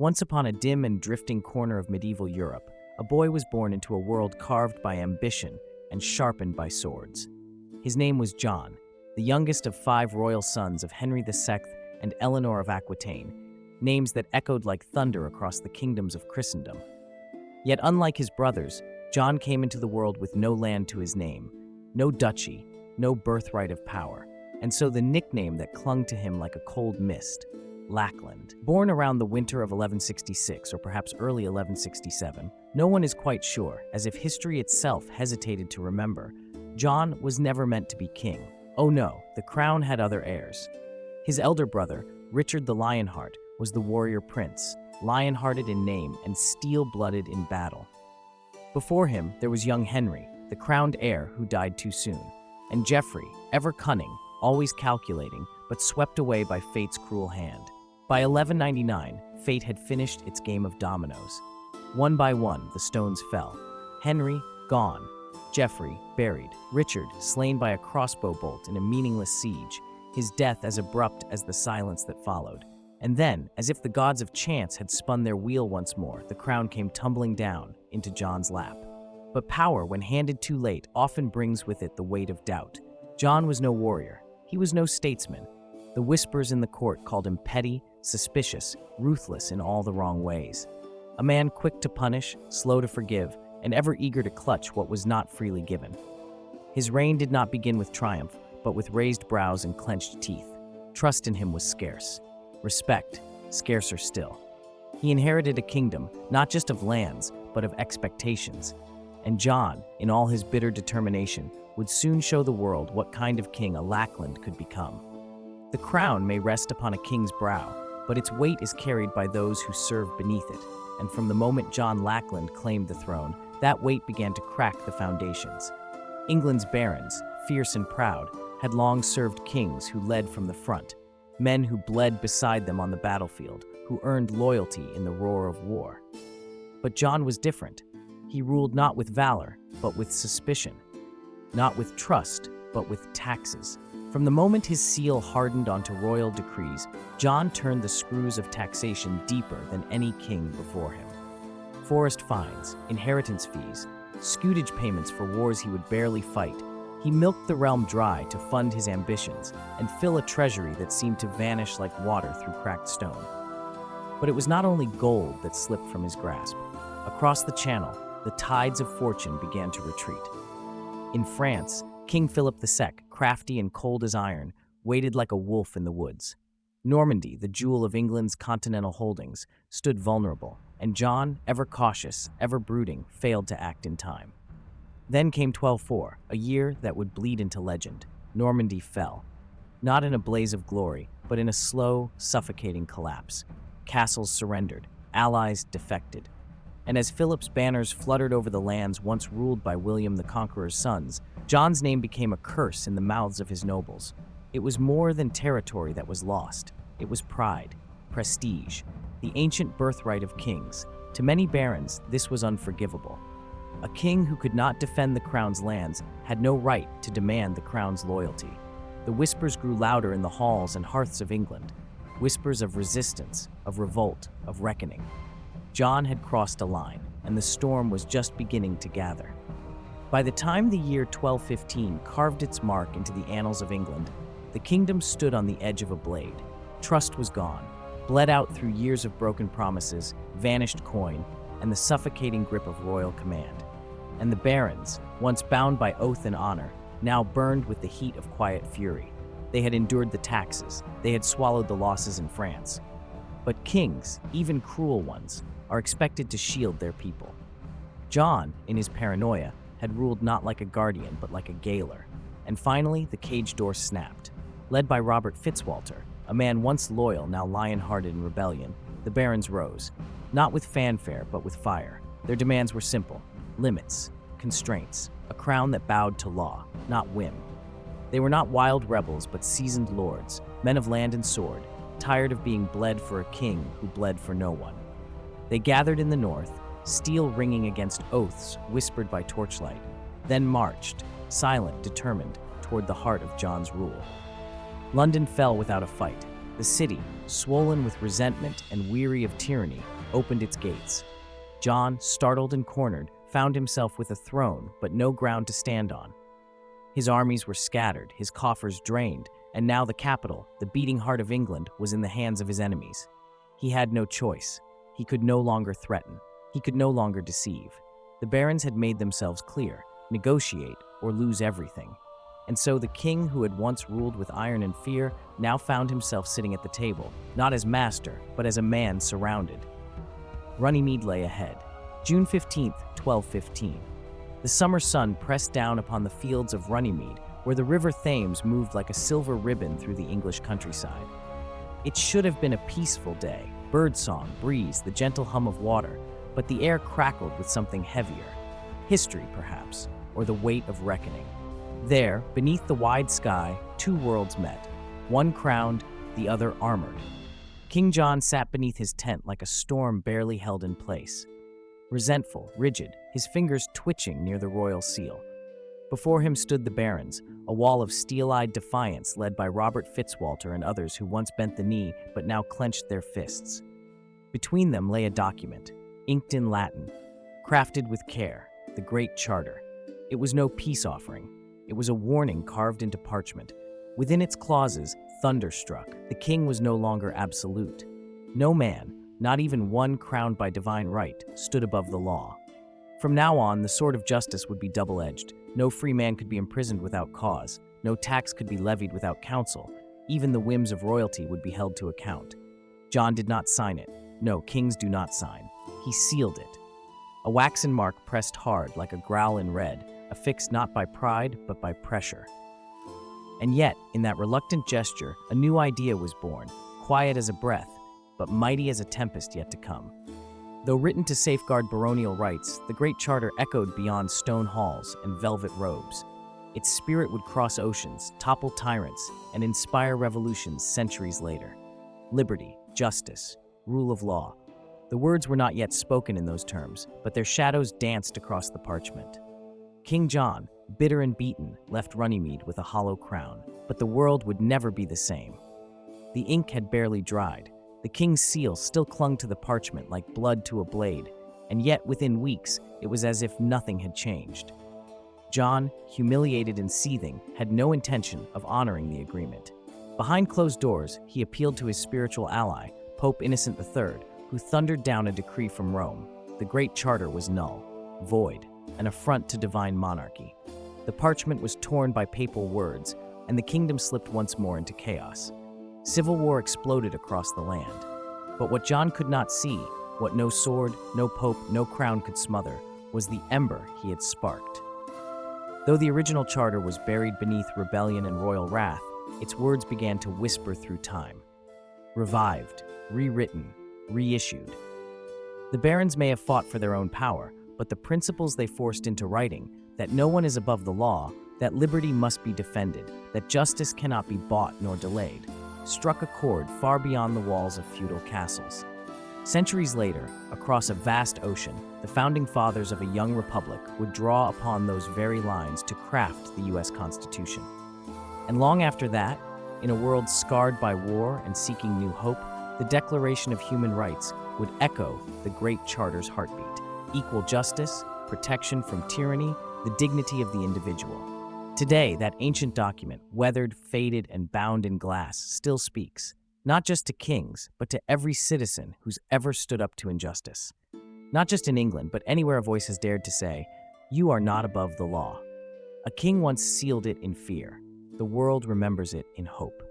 Once upon a dim and drifting corner of medieval Europe, a boy was born into a world carved by ambition and sharpened by swords. His name was John, the youngest of 5 royal sons of Henry II and Eleanor of Aquitaine, names that echoed like thunder across the kingdoms of Christendom. Yet unlike his brothers, John came into the world with no land to his name, no duchy, no birthright of power, and so the nickname that clung to him like a cold mist, Lackland. Born around the winter of 1166 or perhaps early 1167, no one is quite sure, as if history itself hesitated to remember. John was never meant to be king. Oh no, the crown had other heirs. His elder brother, Richard the Lionheart, was the warrior prince, lion-hearted in name and steel-blooded in battle. Before him, there was young Henry, the crowned heir who died too soon, and Geoffrey, ever cunning, always calculating, but swept away by fate's cruel hand. By 1199, fate had finished its game of dominoes. One by one, the stones fell. Henry, gone. Geoffrey, buried. Richard, slain by a crossbow bolt in a meaningless siege, his death as abrupt as the silence that followed. And then, as if the gods of chance had spun their wheel once more, the crown came tumbling down into John's lap. But power, when handed too late, often brings with it the weight of doubt. John was no warrior. He was no statesman. The whispers in the court called him petty, suspicious, ruthless in all the wrong ways. A man quick to punish, slow to forgive, and ever eager to clutch what was not freely given. His reign did not begin with triumph, but with raised brows and clenched teeth. Trust in him was scarce. Respect, scarcer still. He inherited a kingdom, not just of lands, but of expectations. And John, in all his bitter determination, would soon show the world what kind of king a Lackland could become. The crown may rest upon a king's brow, but its weight is carried by those who serve beneath it, and from the moment John Lackland claimed the throne, that weight began to crack the foundations. England's barons, fierce and proud, had long served kings who led from the front, men who bled beside them on the battlefield, who earned loyalty in the roar of war. But John was different. He ruled not with valor, but with suspicion. Not with trust, but with taxes. From the moment his seal hardened onto royal decrees, John turned the screws of taxation deeper than any king before him. Forest fines, inheritance fees, scutage payments for wars he would barely fight. He milked the realm dry to fund his ambitions and fill a treasury that seemed to vanish like water through cracked stone. But it was not only gold that slipped from his grasp. Across the Channel, the tides of fortune began to retreat. In France, King Philip II, crafty and cold as iron, waited like a wolf in the woods. Normandy, the jewel of England's continental holdings, stood vulnerable, and John, ever cautious, ever brooding, failed to act in time. Then came 1204, a year that would bleed into legend. Normandy fell, not in a blaze of glory, but in a slow, suffocating collapse. Castles surrendered, allies defected. And as Philip's banners fluttered over the lands once ruled by William the Conqueror's sons, John's name became a curse in the mouths of his nobles. It was more than territory that was lost. It was pride, prestige, the ancient birthright of kings. To many barons, this was unforgivable. A king who could not defend the crown's lands had no right to demand the crown's loyalty. The whispers grew louder in the halls and hearths of England, whispers of resistance, of revolt, of reckoning. John had crossed a line, and the storm was just beginning to gather. By the time the year 1215 carved its mark into the annals of England, the kingdom stood on the edge of a blade. Trust was gone, bled out through years of broken promises, vanished coin, and the suffocating grip of royal command. And the barons, once bound by oath and honor, now burned with the heat of quiet fury. They had endured the taxes, they had swallowed the losses in France. But kings, even cruel ones, are expected to shield their people. John, in his paranoia, had ruled not like a guardian but like a gaoler. And finally, the cage door snapped. Led by Robert Fitzwalter, a man once loyal, now lion-hearted in rebellion, the barons rose, not with fanfare but with fire. Their demands were simple: limits, constraints, a crown that bowed to law, not whim. They were not wild rebels but seasoned lords, men of land and sword, tired of being bled for a king who bled for no one. They gathered in the north, steel ringing against oaths whispered by torchlight, then marched, silent, determined, toward the heart of John's rule. London fell without a fight. The city, swollen with resentment and weary of tyranny, opened its gates. John, startled and cornered, found himself with a throne but no ground to stand on. His armies were scattered, his coffers drained, and now the capital, the beating heart of England, was in the hands of his enemies. He had no choice. He could no longer threaten. He could no longer deceive. The barons had made themselves clear: negotiate or lose everything. And so the king, who had once ruled with iron and fear, now found himself sitting at the table, not as master, but as a man surrounded. Runnymede lay ahead. June 15th, 1215. The summer sun pressed down upon the fields of Runnymede, where the river Thames moved like a silver ribbon through the English countryside. It should have been a peaceful day: birdsong, breeze, the gentle hum of water, but the air crackled with something heavier. History, perhaps, or the weight of reckoning. There, beneath the wide sky, two worlds met, one crowned, the other armored. King John sat beneath his tent like a storm barely held in place. Resentful, rigid, his fingers twitching near the royal seal. Before him stood the barons, a wall of steel-eyed defiance led by Robert Fitzwalter and others who once bent the knee but now clenched their fists. Between them lay a document, inked in Latin, crafted with care, the Great Charter. It was no peace offering. It was a warning carved into parchment. Within its clauses, thunderstruck, the king was no longer absolute. No man, not even one crowned by divine right, stood above the law. From now on, the sword of justice would be double-edged. No free man could be imprisoned without cause. No tax could be levied without counsel. Even the whims of royalty would be held to account. John did not sign it. No, kings do not sign. He sealed it. A waxen mark pressed hard like a growl in red, affixed not by pride but by pressure. And yet, in that reluctant gesture, a new idea was born, quiet as a breath, but mighty as a tempest yet to come. Though written to safeguard baronial rights, the Great Charter echoed beyond stone halls and velvet robes. Its spirit would cross oceans, topple tyrants, and inspire revolutions centuries later. Liberty, justice, rule of law. The words were not yet spoken in those terms, but their shadows danced across the parchment. King John, bitter and beaten, left Runnymede with a hollow crown, but the world would never be the same. The ink had barely dried. The king's seal still clung to the parchment like blood to a blade, and yet within weeks it was as if nothing had changed. John, humiliated and seething, had no intention of honoring the agreement. Behind closed doors, he appealed to his spiritual ally, Pope Innocent III, who thundered down a decree from Rome. The Great Charter was null, void, an affront to divine monarchy. The parchment was torn by papal words, and the kingdom slipped once more into chaos. Civil war exploded across the land. But what John could not see, what no sword, no pope, no crown could smother, was the ember he had sparked. Though the original charter was buried beneath rebellion and royal wrath, its words began to whisper through time. Revived, rewritten, reissued. The barons may have fought for their own power, but the principles they forced into writing, that no one is above the law, that liberty must be defended, that justice cannot be bought nor delayed, struck a chord far beyond the walls of feudal castles. Centuries later, across a vast ocean, the founding fathers of a young republic would draw upon those very lines to craft the U.S. Constitution. And long after that, in a world scarred by war and seeking new hope, the Declaration of Human Rights would echo the Great Charter's heartbeat: equal justice, protection from tyranny, the dignity of the individual. Today, that ancient document, weathered, faded, and bound in glass, still speaks, not just to kings, but to every citizen who's ever stood up to injustice. Not just in England, but anywhere a voice has dared to say, "You are not above the law." A king once sealed it in fear. The world remembers it in hope.